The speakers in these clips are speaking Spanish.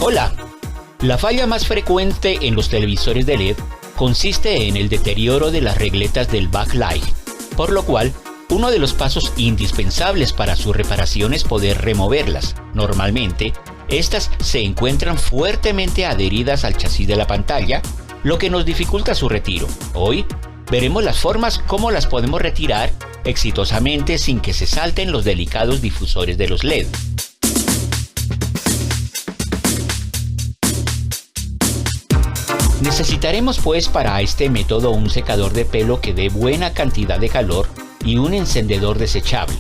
Hola. La falla más frecuente en los televisores de LED consiste en el deterioro de las regletas del backlight, por lo cual uno de los pasos indispensables para su reparación es poder removerlas. Normalmente, estas se encuentran fuertemente adheridas al chasis de la pantalla, lo que nos dificulta su retiro. Hoy veremos las formas como las podemos retirar exitosamente sin que se salten los delicados difusores de los LED. Necesitaremos pues para este método un secador de pelo que dé buena cantidad de calor y un encendedor desechable.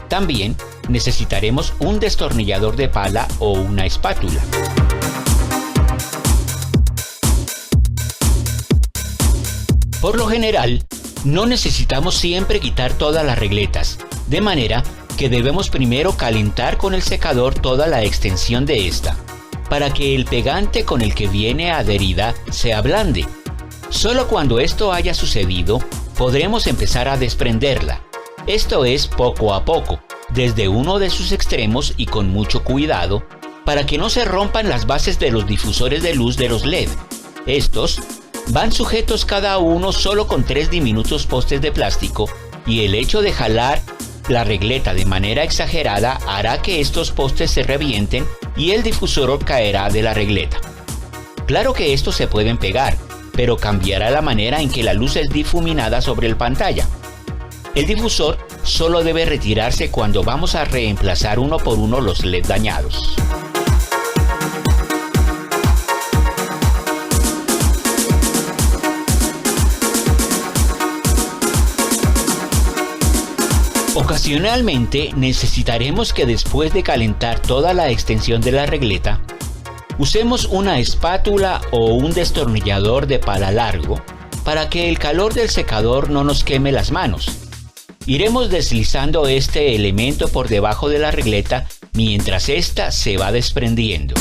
También necesitaremos un destornillador de pala o una espátula. Por lo general, no necesitamos siempre quitar todas las regletas, de manera que debemos primero calentar con el secador toda la extensión de esta, para que el pegante con el que viene adherida se ablande. Solo cuando esto haya sucedido, podremos empezar a desprenderla. Esto es poco a poco, desde uno de sus extremos y con mucho cuidado, para que no se rompan las bases de los difusores de luz de los LED. Estos van sujetos cada uno solo con 3 diminutos postes de plástico, y el hecho de jalar la regleta de manera exagerada hará que estos postes se revienten y el difusor caerá de la regleta. Claro que estos se pueden pegar, pero cambiará la manera en que la luz es difuminada sobre la pantalla. El difusor solo debe retirarse cuando vamos a reemplazar uno por uno los LED dañados. Ocasionalmente necesitaremos que después de calentar toda la extensión de la regleta, usemos una espátula o un destornillador de pala largo para que el calor del secador no nos queme las manos. Iremos deslizando este elemento por debajo de la regleta mientras ésta se va desprendiendo.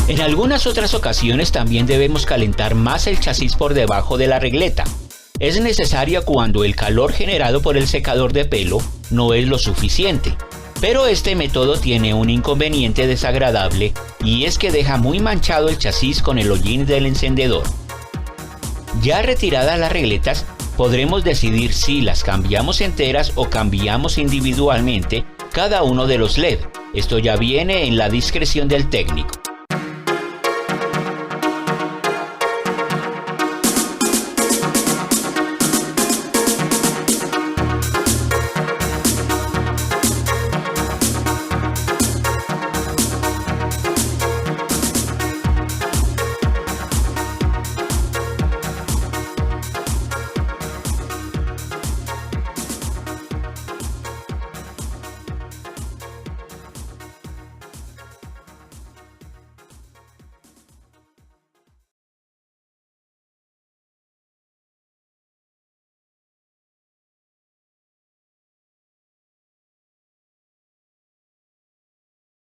En algunas otras ocasiones también debemos calentar más el chasis por debajo de la regleta. Es necesario cuando el calor generado por el secador de pelo no es lo suficiente. Pero este método tiene un inconveniente desagradable y es que deja muy manchado el chasis con el hollín del encendedor. Ya retiradas las regletas, podremos decidir si las cambiamos enteras o cambiamos individualmente cada uno de los LED. Esto ya viene en la discreción del técnico.